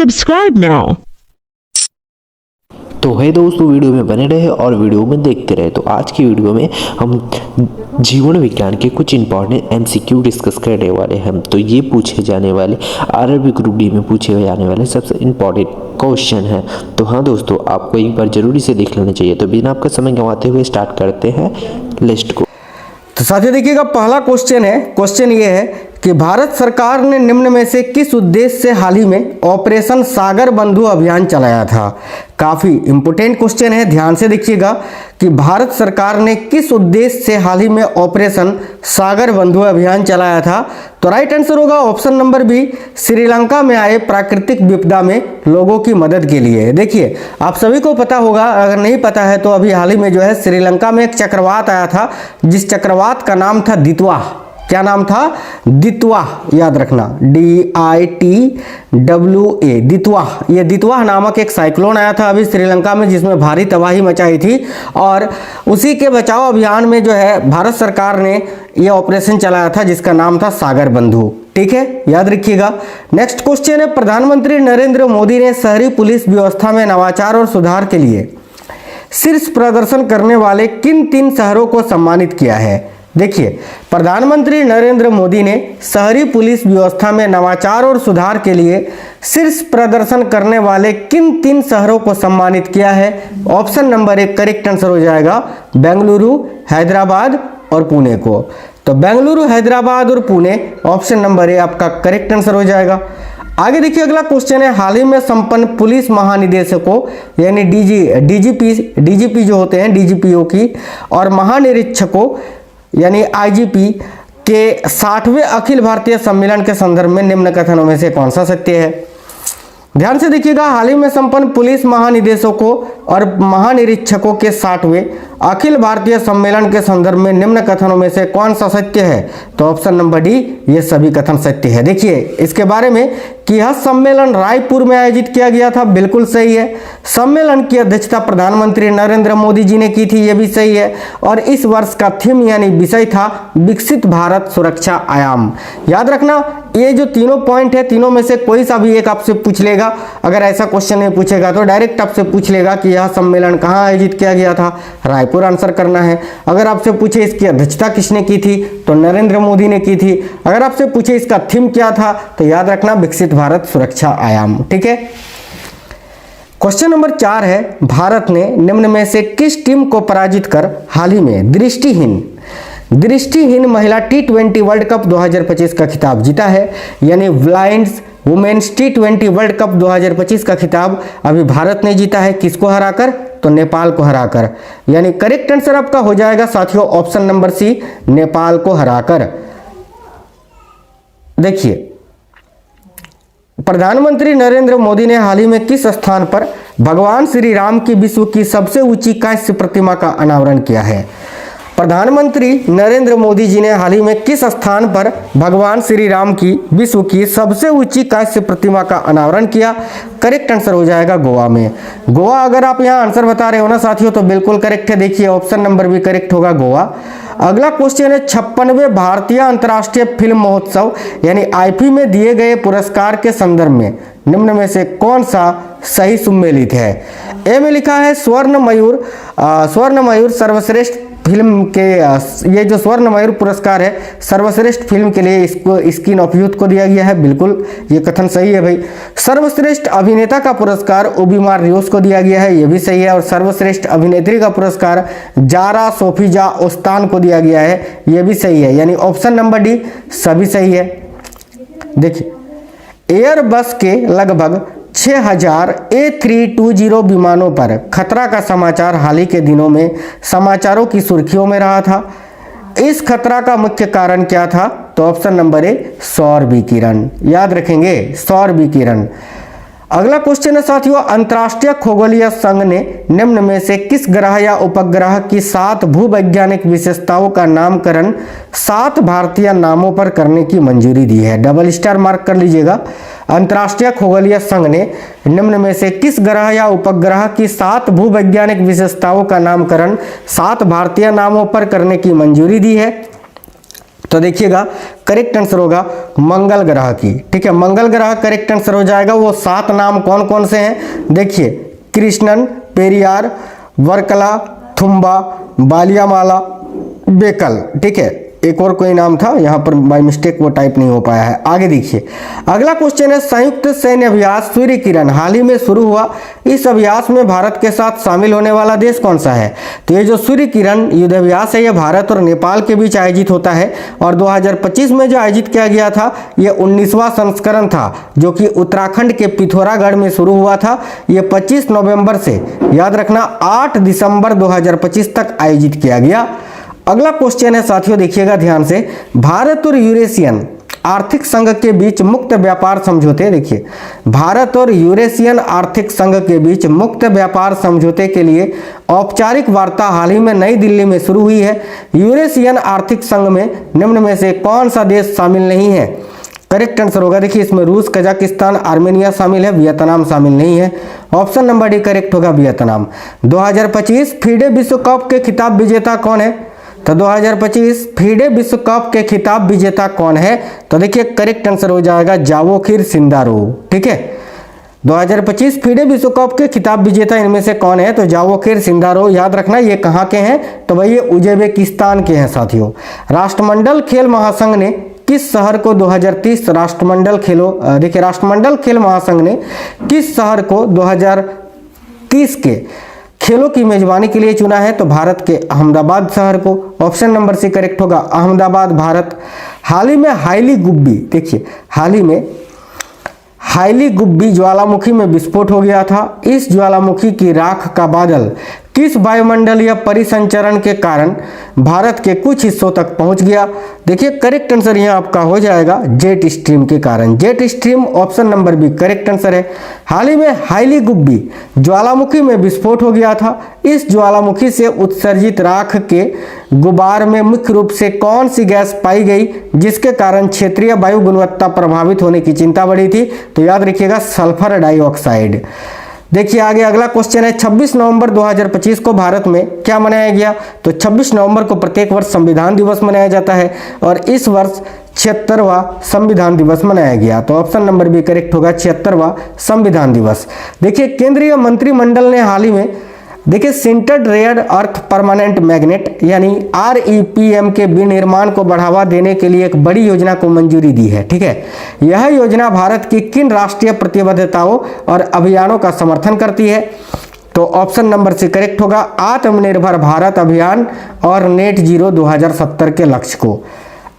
Subscribe now. तो है दोस्तों, वीडियो में बने रहे और वीडियो में देखते रहे। तो आज की वीडियो में हम जीवन विज्ञान के कुछ इंपॉर्टेंट एमसीक्यू डिस्कस करने वाले हैं। तो ये पूछे जाने वाले आरआरबी ग्रुप डी में पूछे जाने वाले सबसे इम्पॉर्टेंट क्वेश्चन है। तो हाँ दोस्तों, आपको एक बार जरूरी से देख लेना चाहिए। तो बिना आपका समय गंवाते हुए स्टार्ट करते हैं लिस्ट को। तो साथियों देखिएगा, पहला क्वेश्चन है। क्वेश्चन ये है कि भारत सरकार ने निम्न में से किस उद्देश्य से हाल ही में ऑपरेशन सागर बंधु अभियान चलाया था। काफी इंपोर्टेंट क्वेश्चन है, ध्यान से देखिएगा कि भारत सरकार ने किस उद्देश्य से हाल ही में ऑपरेशन सागर बंधु अभियान चलाया था। तो राइट आंसर होगा ऑप्शन नंबर बी, श्रीलंका में आए प्राकृतिक विपदा में लोगों की मदद के लिए। देखिए, आप सभी को पता होगा, अगर नहीं पता है तो अभी हाल ही में जो है श्रीलंका में एक चक्रवात आया था, जिस चक्रवात का नाम था दितवा। क्या नाम था? दितवा। याद रखना, DITWA, दितवा। ये दितवा नामक एक साइक्लोन आया था अभी श्रीलंका में, जिसमें भारी तबाही मचाई थी। और उसी के बचाव अभियान में जो है भारत सरकार ने ये ऑपरेशन चलाया था, जिसका नाम था सागर बंधु। ठीक है, याद रखिएगा। नेक्स्ट क्वेश्चन है, प्रधानमंत्री नरेंद्र मोदी ने शहरी पुलिस व्यवस्था में नवाचार और सुधार के लिए शीर्ष प्रदर्शन करने वाले किन 3 शहरों को सम्मानित किया है। देखिए, प्रधानमंत्री नरेंद्र मोदी ने शहरी पुलिस व्यवस्था में नवाचार और सुधार के लिए शीर्ष प्रदर्शन करने वाले किन 3 शहरों को सम्मानित किया है। ऑप्शन नंबर 1 करेक्ट आंसर हो जाएगा बेंगलुरु, हैदराबाद और पुणे को। तो बेंगलुरु, हैदराबाद और पुणे, ऑप्शन नंबर 1 आपका करेक्ट आंसर हो जाएगा। आगे देखिए, अगला क्वेश्चन है, हाल ही में संपन्न पुलिस महानिदेशकों यानी डीजीपी जो होते हैं, डीजीपीओ की और महानिरीक्षकों यानी आईजीपी के 60वें अखिल भारतीय सम्मेलन के संदर्भ में निम्न कथनों में से कौन सा सत्य है। ध्यान से देखिएगा, हाल ही में संपन्न पुलिस महानिदेशकों और महानिरीक्षकों के 60वें अखिल भारतीय सम्मेलन के संदर्भ में निम्न कथनों में से कौन सा सत्य है। तो ऑप्शन नंबर डी, ये सभी कथन सत्य है। देखिए इसके बारे में कि यह सम्मेलन रायपुर में आयोजित किया गया था, बिल्कुल सही है। सम्मेलन की अध्यक्षता प्रधानमंत्री नरेंद्र मोदी जी ने की थी, ये भी सही है। और इस वर्ष का थीम यानी विषय था विकसित भारत सुरक्षा आयाम। याद रखना, ये जो तीनों पॉइंट है, तीनों में से कोई सा भी एक आपसे पूछ लेगा। अगर ऐसा क्वेश्चन नहीं पूछेगा तो डायरेक्ट आपसे पूछ लेगा कि यह सम्मेलन कहाँ आयोजित किया गया था, रायपुर आंसर करना है। अगर आपसे पूछे इसकी अध्यक्षता किसने की थी, तो नरेंद्र मोदी ने की थी। अगर आपसे पूछे इसका थीम क्या था, तो याद रखना विकसित भारत सुरक्षा आयाम। ठीक है। क्वेश्चन नंबर 4 है, भारत ने निम्न में से किस टीम को पराजित कर हाल ही में दृष्टिहीन महिला T20 वर्ल्ड कप 2025 का खिताब जीता है। यानी blinds women's T20 world cup 2025 का खिताब अभी भारत ने जीता है। किसको हराकर? तो नेपाल को हराकर। यानी करेक्ट आंसर आपका हो जाएगा साथियों ऑप्शन नंबर सी, नेपाल को हराकर। देखिए, प्रधानमंत्री नरेंद्र मोदी ने हाल ही में किस स्थान पर भगवान श्री राम की विश्व की सबसे ऊंची कांस्य प्रतिमा का अनावरण किया है। प्रधानमंत्री नरेंद्र मोदी जी ने हाल ही में किस स्थान पर भगवान श्री राम की विश्व की सबसे ऊंची कांस्य प्रतिमा का अनावरण किया। करेक्ट आंसर हो जाएगा गोवा में। गोवा, अगर आप यहाँ आंसर बता रहे हो ना साथियों, तो बिल्कुल करेक्ट है। देखिए ऑप्शन नंबर भी करेक्ट होगा, गोवा। अगला क्वेश्चन है, 56वें भारतीय अंतर्राष्ट्रीय फिल्म महोत्सव यानी आईफी में दिए गए पुरस्कार के संदर्भ में निम्न में से कौन सा सही सुमेलित है। ए में लिखा है स्वर्ण मयूर सर्वश्रेष्ठ फिल्म के, ये जो स्वर्ण मयूर पुरस्कार है सर्वश्रेष्ठ फिल्म के लिए इसको स्किन ऑफ यूथ को दिया गया है। बिल्कुल ये कथन सही है भाई। सर्वश्रेष्ठ अभिनेता का पुरस्कार ओबिमार रियोस को दिया गया है, ये भी सही है। और सर्वश्रेष्ठ अभिनेत्री का पुरस्कार जारा सोफिजा ओस्तान को दिया गया है, ये भी सही है। यानी ऑप्शन नंबर डी सभी सही है। देखिए, एयरबस के लगभग 6000 A320 विमानों पर खतरा का समाचार हाल ही के दिनों में समाचारों की सुर्खियों में रहा था। इस खतरा का मुख्य कारण क्या था। तो ऑप्शन नंबर ए, सौर विकिरण। याद रखेंगे, सौर विकिरण। अगला क्वेश्चन है साथियों, अंतर्राष्ट्रीय खगोलीय संघ ने निम्न में से किस ग्रह या उपग्रह की 7 भूवैज्ञानिक विशेषताओं का नामकरण 7 भारतीय नामों पर करने की मंजूरी दी है। डबल स्टार मार्क कर लीजिएगा। अंतर्राष्ट्रीय खगोलीय संघ ने निम्न में से किस ग्रह या उपग्रह की 7 भूवैज्ञानिक विशेषताओं का नामकरण 7 भारतीय नामों पर करने की मंजूरी दी है। तो देखिएगा करेक्ट आंसर होगा मंगल ग्रह की। ठीक है, मंगल ग्रह करेक्ट आंसर हो जाएगा। वो 7 नाम कौन कौन से हैं देखिए, कृष्णन, पेरियार, वर्कला, थुम्बा, बालियामाला, बेकल। ठीक है, एक और कोई नाम था, यहाँ पर बाय मिस्टेक वो टाइप नहीं हो पाया है। आगे देखिए, अगला क्वेश्चन है संयुक्त सैन्य अभ्यास सूर्य किरण हाल ही में शुरू हुआ, इस अभ्यास में भारत के साथ शामिल होने वाला देश कौन सा है? तो ये जो सूर्य किरण युद्धाभ्यास है, ये भारत और नेपाल के बीच आयोजित होता है और 2025 में जो आयोजित किया गया था, ये 19वां संस्करण था, जो कि उत्तराखंड के पिथौरागढ़ में शुरू हुआ था। ये 25 नवंबर से याद रखना 8 दिसंबर 2025 तक आयोजित किया गया। अगला क्वेश्चन है साथियों, देखिएगा ध्यान से, भारत और यूरेशियन आर्थिक संघ के बीच मुक्त व्यापार समझौते। देखिए, भारत और यूरेशियन आर्थिक संघ के बीच मुक्त व्यापार समझौते के लिए औपचारिक वार्ता हाल ही में नई दिल्ली में शुरू हुई है। यूरेशियन आर्थिक संघ में निम्न में से कौन सा देश शामिल नहीं है? करेक्ट आंसर होगा, देखिए इसमें रूस, कजाकिस्तान, आर्मेनिया शामिल है, वियतनाम शामिल नहीं है। ऑप्शन नंबर डी करेक्ट होगा, वियतनाम। 2025 फीडे विश्व कप के खिताब विजेता कौन है? तो 2025 फीडे विश्व कप के खिताब विजेता कौन है? तो देखिए करेक्ट आंसर हो जाएगा जावोखिर सिंदारो। ठीक है, 2025 फीडे विश्व कप के खिताब विजेता इनमें से कौन है? तो जावोखिर सिंदारो। याद रखना ये कहाँ के हैं? तो भाई ये उज्बेकिस्तान के हैं साथियों। राष्ट्रमंडल खेल महासंघ ने किस शहर को 2030 राष्ट्रमंडल खेल महासंघ ने किस शहर को 2030 के खेलों की मेजबानी के लिए चुना है? तो भारत के अहमदाबाद शहर को। ऑप्शन नंबर सी करेक्ट होगा, अहमदाबाद, भारत। हाल ही में हाईली गुब्बी, देखिए हाल ही में हाईली गुब्बी ज्वालामुखी में विस्फोट हो गया था। इस ज्वालामुखी की राख का बादल किस वायुमंडलीय परिसंचरण के कारण भारत के कुछ हिस्सों तक पहुंच गया? देखिए करेक्ट आंसर यहाँ आपका हो जाएगा जेट स्ट्रीम के कारण। Jet stream option number B correct answer है। हाल ही में हाईली गुब्बी ज्वालामुखी में विस्फोट हो गया था। इस ज्वालामुखी से उत्सर्जित राख के गुबार में मुख्य रूप से कौन सी गैस पाई गई जिसके कारण क्षेत्रीय वायु गुणवत्ता प्रभावित होने की चिंता बढ़ी थी? तो याद रखिएगा सल्फर डाइऑक्साइड। देखिए आगे अगला क्वेश्चन है, 26 नवंबर 2025 को भारत में क्या मनाया गया? तो 26 नवंबर को प्रत्येक वर्ष संविधान दिवस मनाया जाता है और इस वर्ष 76वां संविधान दिवस मनाया गया। तो ऑप्शन नंबर बी करेक्ट होगा, 76वां संविधान दिवस। देखिए केंद्रीय मंत्रिमंडल ने हाल ही में देखिए centred rare earth permanent magnet यानी REPM के विनिर्माण को बढ़ावा देने के लिए एक बड़ी योजना को मंजूरी दी है। ठीक है, यह योजना भारत की किन राष्ट्रीय प्रतिबद्धताओं और अभियानों का समर्थन करती है? तो ऑप्शन नंबर सी करेक्ट होगा, आत्मनिर्भर भारत अभियान और नेट जीरो 2070 के लक्ष्य को।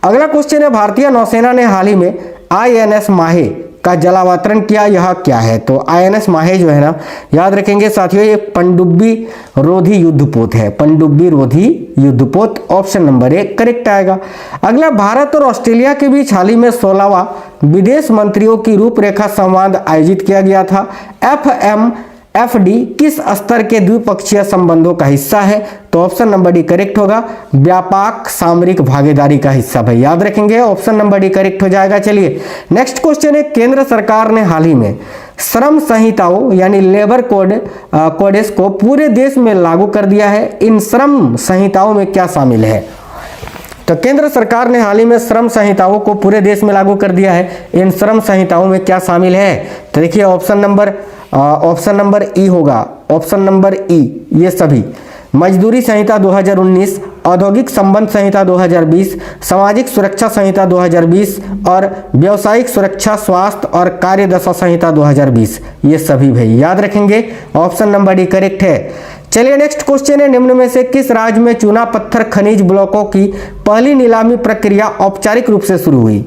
अगला क्वेश्चन है, भारतीय नौसेना ने हाल ही में INS माहे का जलावतरण किया, यह क्या है? तो INS माहे जो है ना, याद रखेंगे साथियों, ये पनडुब्बी रोधी युद्धपोत है। पनडुब्बी रोधी युद्धपोत ऑप्शन नंबर ए करेक्ट आएगा। अगला, भारत और ऑस्ट्रेलिया के बीच हाल ही में 16वां विदेश मंत्रियों की रूपरेखा संवाद आयोजित किया गया था। FMFD किस स्तर के द्विपक्षीय संबंधों का हिस्सा है? तो ऑप्शन नंबर डी करेक्ट होगा, व्यापक सामरिक भागीदारी का हिस्सा। भाई याद रखेंगे, ऑप्शन नंबर डी करेक्ट हो जाएगा। चलिए नेक्स्ट क्वेश्चन है, केंद्र सरकार ने हाल ही में श्रम संहिताओं यानी लेबर कोडेस को पूरे देश में लागू कर दिया है। इन श्रम संहिताओं में क्या शामिल है? तो केंद्र सरकार ने हाल ही में श्रम संहिताओं को पूरे देश में लागू कर दिया है। इन श्रम संहिताओं में क्या शामिल है? तो देखिए ऑप्शन नंबर ई होगा, ऑप्शन नंबर ई, ये सभी मजदूरी संहिता 2019, औद्योगिक संबंध संहिता 2020, सामाजिक सुरक्षा संहिता 2020 और व्यावसायिक सुरक्षा, स्वास्थ्य और कार्यदशा संहिता 2020, ये सभी भाई याद रखेंगे। ऑप्शन नंबर डी करेक्ट है। चलिए नेक्स्ट क्वेश्चन है, निम्न में से किस राज्य में चूना पत्थर खनिज ब्लॉकों की पहली नीलामी प्रक्रिया औपचारिक रूप से शुरू हुई?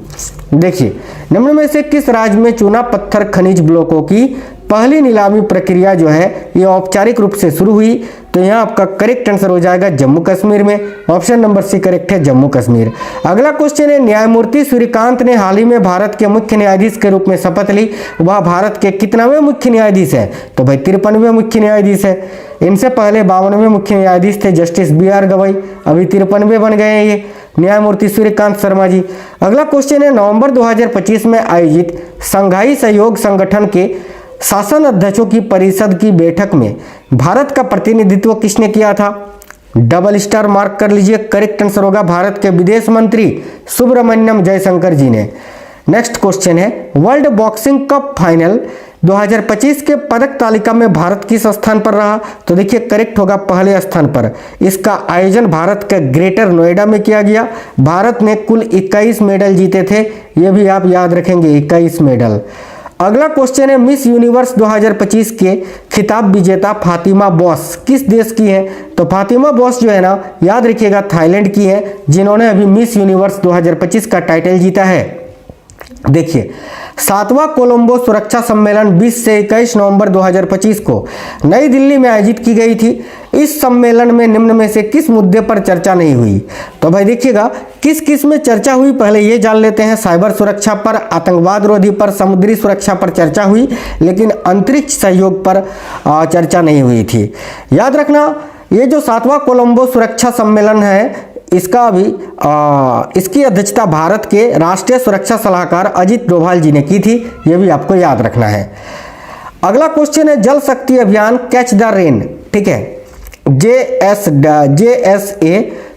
देखिए निम्न में से किस राज्य में चूना पत्थर खनिज ब्लॉकों की पहली नीलामी प्रक्रिया जो है ये औपचारिक रूप से शुरू हुई? तो यहाँ आपका करेक्ट आंसर हो जाएगा जम्मू कश्मीर में। ऑप्शन नंबर सी करेक्ट है, जम्मू कश्मीर। अगला क्वेश्चन है, न्यायमूर्ति सूर्यकांत ने हाल ही में भारत के मुख्य न्यायाधीश के रूप में शपथ ली। वह भारत के कितनावें मुख्य न्यायाधीश है? तो भाई 53वें मुख्य न्यायाधीश है। इनसे पहले 52वें मुख्य न्यायाधीश थे जस्टिस BR गवई, अभी 53वें बन गए हैं ये न्यायमूर्ति सूर्यकांत शर्मा जी। अगला क्वेश्चन है, नवंबर 2025 में आयोजित संघाई सहयोग संगठन के शासन अध्यक्षों की परिषद की बैठक में भारत का प्रतिनिधित्व किसने किया था? डबल स्टार मार्क कर लीजिए। करेक्ट आंसर होगा भारत के विदेश मंत्री सुब्रमण्यम जयशंकर जी ने। नेक्स्ट क्वेश्चन है, वर्ल्ड बॉक्सिंग कप फाइनल 2025 के पदक तालिका में भारत किस स्थान पर रहा? तो देखिए करेक्ट होगा पहले स्थान पर। इसका आयोजन भारत के ग्रेटर नोएडा में किया गया। भारत ने कुल 21 मेडल जीते थे, ये भी आप याद रखेंगे, 21 मेडल। अगला क्वेश्चन है, मिस यूनिवर्स 2025 के खिताब विजेता फातिमा बॉस किस देश की है? तो फातिमा बॉस जो है ना, याद रखिएगा थाईलैंड की है, जिन्होंने अभी मिस यूनिवर्स 2025 का टाइटल जीता है। देखिए 7वां कोलंबो सुरक्षा सम्मेलन 20 से 21 नवंबर 2025 को नई दिल्ली में आयोजित की गई थी। इस सम्मेलन में निम्न में से किस मुद्दे पर चर्चा नहीं हुई? तो भाई देखिएगा किस किस में चर्चा हुई, पहले ये जान लेते हैं। साइबर सुरक्षा पर, आतंकवाद रोधी पर, समुद्री सुरक्षा पर चर्चा हुई, लेकिन अंतरिक्ष सहयोग पर चर्चा नहीं हुई थी। याद रखना, ये जो 7वां कोलंबो सुरक्षा सम्मेलन है, इसकी अध्यक्षता भारत के राष्ट्रीय सुरक्षा सलाहकार अजित डोभाल जी ने की थी, यह भी आपको याद रखना है। अगला क्वेश्चन है, जल शक्ति अभियान कैच द रेन, ठीक है,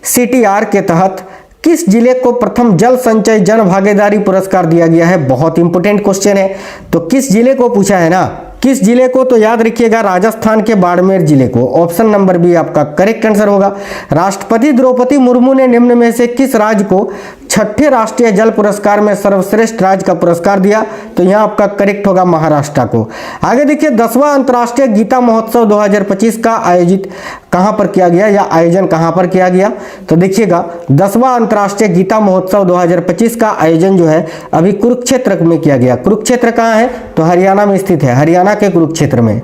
JSACTR के तहत किस जिले को प्रथम जल संचय जन भागीदारी पुरस्कार दिया गया है? बहुत इंपोर्टेंट क्वेश्चन है। तो किस जिले को पूछा है ना, किस जिले को? तो याद रखिएगा राजस्थान के बाड़मेर जिले को। ऑप्शन नंबर बी आपका करेक्ट आंसर होगा। राष्ट्रपति द्रौपदी मुर्मू ने निम्न में से किस राज्य को छठे राष्ट्रीय जल पुरस्कार में सर्वश्रेष्ठ राज्य का पुरस्कार दिया? तो यहाँ आपका करेक्ट होगा महाराष्ट्र को। आगे देखिए 10वां अंतर्राष्ट्रीय गीता महोत्सव 2025 का आयोजित कहां पर किया गया या आयोजन कहां पर किया गया? तो देखिएगा 10वां अंतर्राष्ट्रीय गीता महोत्सव 2025 का आयोजन जो है अभी कुरुक्षेत्र में किया गया। कुरुक्षेत्र कहां है? तो हरियाणा में स्थित है, हरियाणा के कुरुक्षेत्र में।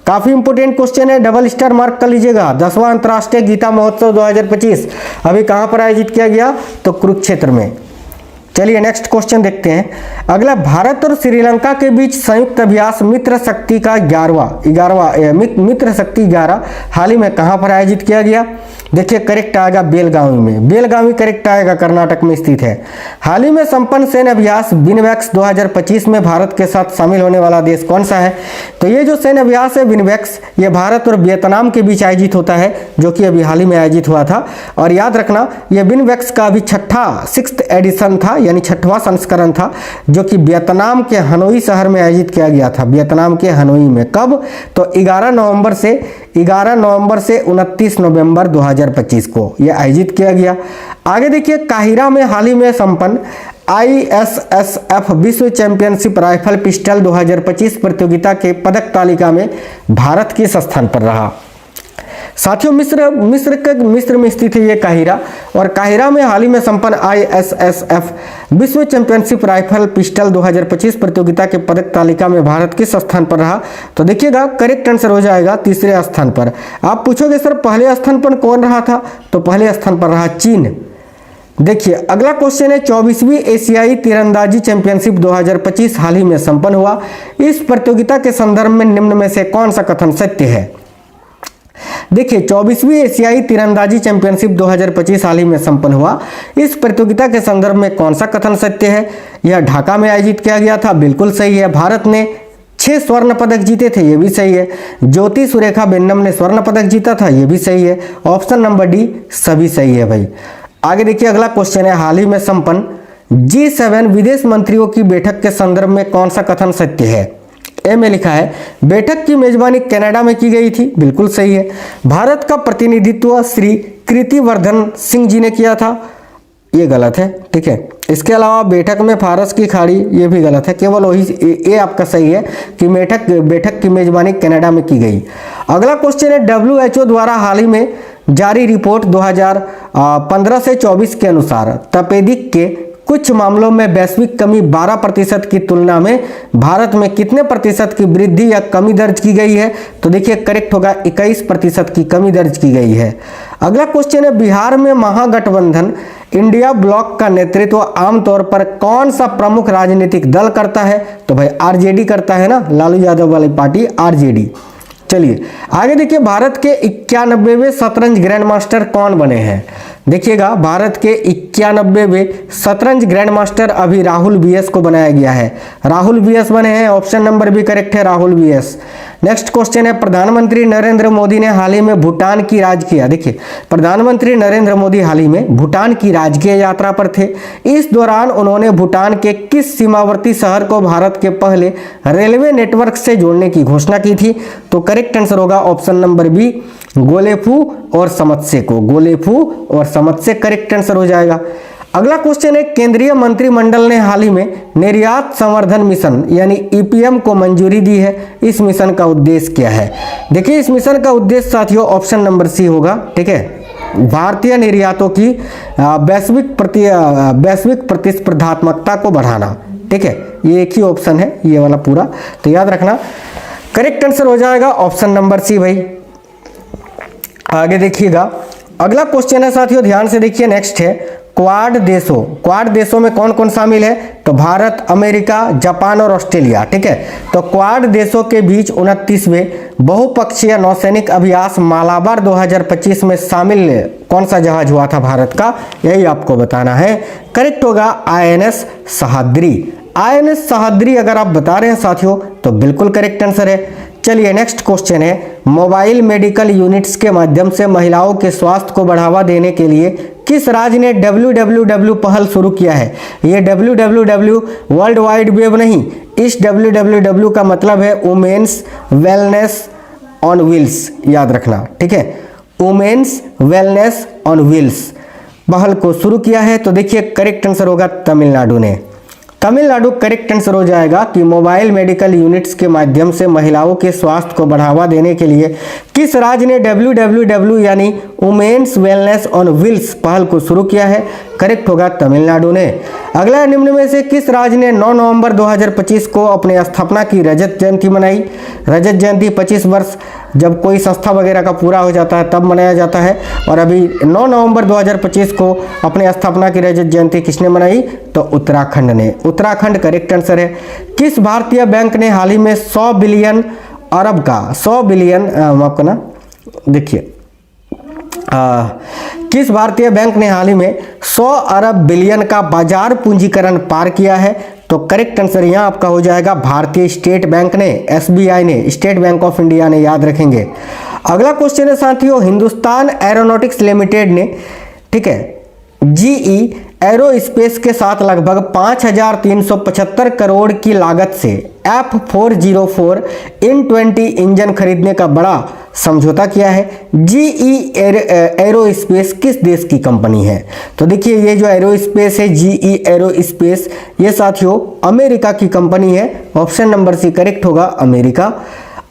काफी इंपोर्टेंट क्वेश्चन है, डबल स्टार मार्क कर लीजिएगा। 10वां अंतर्राष्ट्रीय गीता महोत्सव 2025 अभी कहां पर आयोजित किया गया? तो कुरुक्षेत्र में। चलिए नेक्स्ट क्वेश्चन देखते हैं। अगला, भारत और श्रीलंका के बीच संयुक्त अभ्यास मित्र शक्ति का 11वां मित्र शक्ति 11 हाल ही में कहां पर आयोजित किया गया? देखिए करेक्ट आएगा बेलगावी में। बेलगावी करेक्ट आएगा, कर्नाटक में स्थित है। हाल ही में संपन्न सैन्य अभ्यास विनवेक्स 2025 में भारत के साथ शामिल होने वाला देश कौन सा है? तो ये जो सैन्य अभ्यास है विनवेक्स, ये भारत और वियतनाम के बीच आयोजित होता है, जो कि अभी हाल ही में आयोजित हुआ था। और याद रखना, ये विनवेक्स का अभी 6th एडिशन था, यानी 6वां संस्करण था, जो कि वियतनाम के हनोई शहर में आयोजित किया गया था। वियतनाम के हनोई में कब? तो 11 नवंबर से 29 नवंबर 2025 को यह आयोजित किया गया। आगे देखिए, काहिरा में हाल ही में संपन्न ISSF विश्व चैंपियनशिप राइफल पिस्टल 2025 प्रतियोगिता के पदक तालिका में भारत किस स्थान पर रहा? साथियों मिस्र में स्थित है ये काहिरा, और काहिरा में हाल ही में संपन्न ISSF विश्व चैंपियनशिप राइफल पिस्टल 2025 प्रतियोगिता के पदक तालिका में भारत किस स्थान पर रहा? तो देखिएगा करेक्ट आंसर हो जाएगा तीसरे स्थान पर। आप पूछोगे सर पहले स्थान पर कौन रहा था? तो पहले स्थान पर रहा चीन। देखिए अगला क्वेश्चन है, 24वीं एशियाई तीरंदाजी चैंपियनशिप 2025 हाल ही में संपन्न हुआ। इस प्रतियोगिता के संदर्भ में निम्न में से कौन सा कथन सत्य है? देखिए 24वीं एशियाई तीरंदाजी चैंपियनशिप 2025 हाल ही में संपन्न हुआ। इस प्रतियोगिता के संदर्भ में कौन सा कथन सत्य है? यह ढाका में आयोजित किया गया था, बिल्कुल सही है। भारत ने 6 स्वर्ण पदक जीते थे, ये भी सही है। ज्योति सुरेखा वेन्नम ने स्वर्ण पदक जीता था, ये भी सही है। ऑप्शन नंबर डी सभी सही है भाई। आगे देखिए अगला क्वेश्चन है, हाल ही में संपन्न G7 विदेश मंत्रियों की बैठक के संदर्भ में कौन सा कथन सत्य है? ए में लिखा है बैठक की मेजबानी कनाडा में की गई थी, बिल्कुल सही है। भारत का प्रतिनिधित्व श्री कीर्तिवर्धन सिंह जी ने किया था, ये गलत है, ठीक है। इसके अलावा बैठक में फारस की खाड़ी, ये भी गलत है। केवल वही ये आपका सही है कि बैठक की मेजबानी कनाडा में की गई। अगला क्वेश्चन है, WHO द्वारा हाल ही में जारी रिपोर्ट 2015 से 24 के अनुसार तपेदिक के कुछ मामलों में वैश्विक कमी 12% की तुलना में भारत में कितने प्रतिशत की वृद्धि या कमी दर्ज की गई है? तो देखिए करेक्ट होगा 21% की कमी दर्ज की गई है। अगला क्वेश्चन है, बिहार में महागठबंधन इंडिया ब्लॉक का नेतृत्व आमतौर पर कौन सा प्रमुख राजनीतिक दल करता है? तो भाई RJD करता है ना, लालू यादव वाली पार्टी RJD। चलिए आगे देखिए, भारत के 91वें शतरंज ग्रैंड मास्टर कौन बने हैं? देखिएगा भारत के 91वें शतरंज ग्रैंड मास्टर अभी राहुल बीएस को बनाया गया है। राहुल बीएस बने हैं, ऑप्शन नंबर बी करेक्ट है, राहुल बीएस। नेक्स्ट क्वेश्चन है, प्रधानमंत्री नरेंद्र मोदी ने हाल ही में भूटान की राजकीय, देखिए प्रधानमंत्री नरेंद्र मोदी हाल ही में भूटान की राजकीय यात्रा पर थे। इस दौरान उन्होंने भूटान के किस सीमावर्ती शहर को भारत के पहले रेलवे नेटवर्क से जोड़ने की घोषणा की थी? तो करेक्ट आंसर होगा ऑप्शन नंबर बी, गोलेफू और समत्से को, गोलेफू और समत्से करेक्ट आंसर हो जाएगा। अगला क्वेश्चन है, केंद्रीय मंत्रिमंडल ने हाल ही में निर्यात संवर्धन मिशन यानी ईपीएम को मंजूरी दी है। इस मिशन का उद्देश्य क्या है? देखिए इस मिशन का उद्देश्य साथियों ऑप्शन नंबर सी होगा, ठीक है, भारतीय निर्यातों की वैश्विक प्रतिस्पर्धात्मकता को बढ़ाना, ठीक है, ये एक ही ऑप्शन है ये वाला पूरा, तो याद रखना करेक्ट आंसर हो जाएगा ऑप्शन नंबर सी भाई। आगे देखिएगा, अगला क्वेश्चन है साथियों, ध्यान से देखिए, नेक्स्ट है क्वाड देशों में कौन कौन शामिल है? तो भारत, अमेरिका, जापान और ऑस्ट्रेलिया, ठीक है। तो क्वाड देशों के बीच 29वें बहुपक्षीय नौसैनिक अभ्यास मालाबार 2025 में शामिल कौन सा जहाज हुआ था भारत का? यही आपको बताना है। करेक्ट होगा आईएनएस सह्याद्री। आईएनएस सह्याद्री अगर आप बता रहे हैं साथियों तो बिल्कुल करेक्ट आंसर है। चलिए नेक्स्ट क्वेश्चन है, मोबाइल मेडिकल यूनिट्स के माध्यम से महिलाओं के स्वास्थ्य को बढ़ावा देने के लिए किस राज्य ने www पहल शुरू किया है? ये www वर्ल्ड वाइड वेब नहीं, इस www का मतलब है वुमेन्स वेलनेस ऑन व्हील्स, याद रखना, ठीक है, वुमेन्स वेलनेस ऑन व्हील्स पहल को शुरू किया है। तो देखिए करेक्ट आंसर होगा तमिलनाडु ने, तमिलनाडु करेक्ट आंसर हो जाएगा कि मोबाइल मेडिकल यूनिट्स के माध्यम से महिलाओं के स्वास्थ्य को बढ़ावा देने के लिए किस राज्य ने www यानी वुमेन्स वेलनेस ऑन व्हील्स पहल को शुरू किया है? करेक्ट होगा तमिलनाडु ने। अगला, निम्न में से किस राज्य ने 9 नवंबर 2025 को अपने स्थापना की रजत जयंती मनाई? रजत जयंती 25 वर्ष जब कोई संस्था वगैरह का पूरा हो जाता है तब मनाया जाता है, और अभी 9 नवंबर 2025 को अपने स्थापना की रजत जयंती किसने मनाई? तो उत्तराखंड ने, उत्तराखंड करेक्ट आंसर है। किस भारतीय बैंक ने हाल ही में 100 बिलियन अरब का 100 बिलियन माफ करना, देखिए किस भारतीय बैंक ने हाल ही में 100 अरब बिलियन का बाजार पूंजीकरण पार किया है? तो करेक्ट आंसर यहाँ आपका हो जाएगा भारतीय स्टेट बैंक ने, एसबीआई ने, स्टेट बैंक ऑफ इंडिया ने, याद रखेंगे। अगला क्वेश्चन है साथियों, हिंदुस्तान एरोनॉटिक्स लिमिटेड ने, ठीक है, जीई एरोस्पेस के साथ लगभग 5,375 करोड़ की लागत से F404 N20 इंजन खरीदने का बड़ा समझौता किया है। जीई एरोस्पेस किस देश की कंपनी है? तो देखिए ये जो एरोस्पेस है, जीई एरोस्पेस, ये साथियों अमेरिका की कंपनी है, ऑप्शन नंबर सी करेक्ट होगा अमेरिका।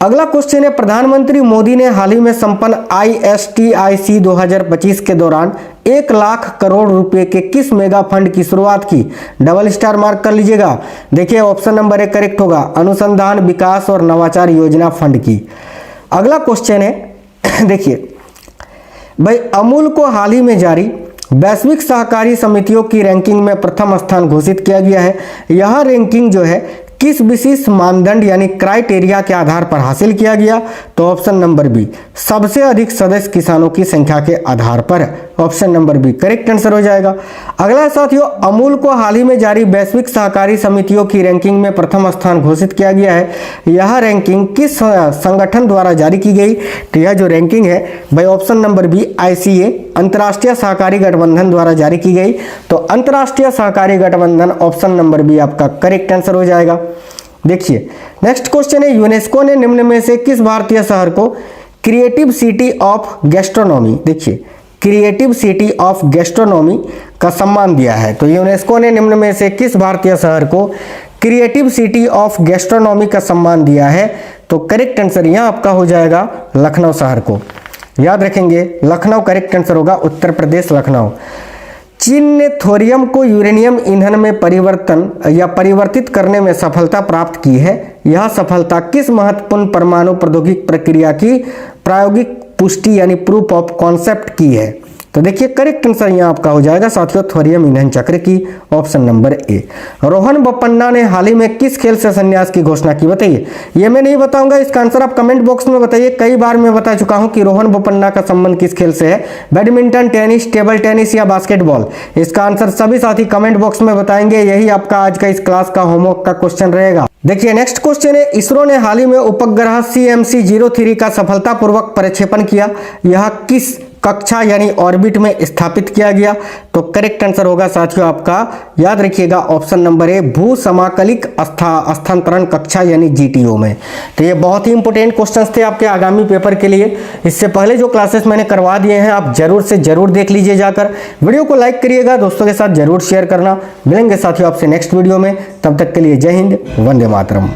अगला क्वेश्चन है, प्रधानमंत्री मोदी ने हाल ही में संपन्न ISTIC 2025 के दौरान 1 लाख करोड़ रुपए के किस मेगा फंड की शुरुआत की? डबल स्टार मार्क कर लीजिएगा। देखिए ऑप्शन नंबर 1 करेक्ट होगा अनुसंधान विकास और नवाचार योजना फंड की। अगला क्वेश्चन है देखिए भाई, अमूल को हाल ही में जारी वैश्विक सहकारी समितियों की रैंकिंग में प्रथम स्थान घोषित किया गया है। यह रैंकिंग जो है किस विशेष मानदंड यानी क्राइटेरिया के आधार पर हासिल किया गया? तो ऑप्शन नंबर बी, सबसे अधिक सदस्य किसानों की संख्या के आधार पर, option number B correct answer हो जाएगा। अगला साथियों, अमूल को हाल ही में जारी वैश्विक सहकारी समितियों की रैंकिंग में प्रथम स्थान घोषित किया गया है। यह रैंकिंग किस संगठन द्वारा जारी की गई? तो यह जो रैंकिंग है भाई ऑप्शन नंबर बी ICA अंतर्राष्ट्रीय सहकारी गठबंधन द्वारा जारी की गई। तो अंतर्राष्ट्रीय सहकारी गठबंधन, ऑप्शन नंबर बी आपका करेक्ट आंसर हो जाएगा। देखिए नेक्स्ट क्वेश्चन है, यूनेस्को ने निम्न में से किस भारतीय शहर को क्रिएटिव सिटी ऑफ गैस्ट्रोनॉमी, देखिए क्रिएटिव सिटी ऑफ गैस्ट्रोनॉमी का सम्मान दिया है? तो यूनेस्को ने निम्न में से किस भारतीय शहर को क्रिएटिव सिटी ऑफ गैस्ट्रोनॉमी का सम्मान दिया है? तो करेक्ट आंसर यहाँ आपका हो जाएगा लखनऊ शहर को, याद रखेंगे लखनऊ करेक्ट आंसर होगा, उत्तर प्रदेश लखनऊ। चीन ने थोरियम को यूरेनियम ईंधन में परिवर्तित करने में सफलता प्राप्त की है। यह सफलता किस महत्वपूर्ण परमाणु प्रौद्योगिकी प्रक्रिया की प्रायोगिक पुष्टि यानी प्रूफ ऑफ कॉन्सेप्ट की है? तो देखिए करेक्ट आंसर यहाँ आपका हो जाएगा साथियों थोरियम ईंधन चक्र की, option number A. Rohan Bopanna ने हाल ही में किस खेल से संन्यास की घोषणा की, बताइए। ये मैं नहीं बताऊंगा, इसका आंसर आप कमेंट बॉक्स में बताइए। कई बार मैं बता चुका हूं कि रोहन बोपन्ना का संबंध किस खेल से है, बैडमिंटन, टेनिस, टेबल टेनिस या बास्केटबॉल। इसका आंसर सभी साथी कमेंट बॉक्स में बताएंगे। यही आपका आज का इस क्लास का होमवर्क का क्वेश्चन रहेगा। देखिए नेक्स्ट क्वेश्चन है, इसरो ने हाल ही में उपग्रह CMC-03 का सफलतापूर्वक प्रक्षेपण किया। यह किस कक्षा यानी ऑर्बिट में स्थापित किया गया? तो करेक्ट आंसर होगा साथियों आपका, याद रखिएगा, ऑप्शन नंबर ए, भू समाकलिक स्थानांतरण कक्षा यानी GTO में। तो ये बहुत ही इंपॉर्टेंट क्वेश्चंस थे आपके आगामी पेपर के लिए। इससे पहले जो क्लासेस मैंने करवा दिए हैं आप जरूर से जरूर देख लीजिए जाकर। वीडियो को लाइक करिएगा, दोस्तों के साथ जरूर शेयर करना। मिलेंगे साथियों आपसे नेक्स्ट वीडियो में, तब तक के लिए जय हिंद, वंदे मातरम।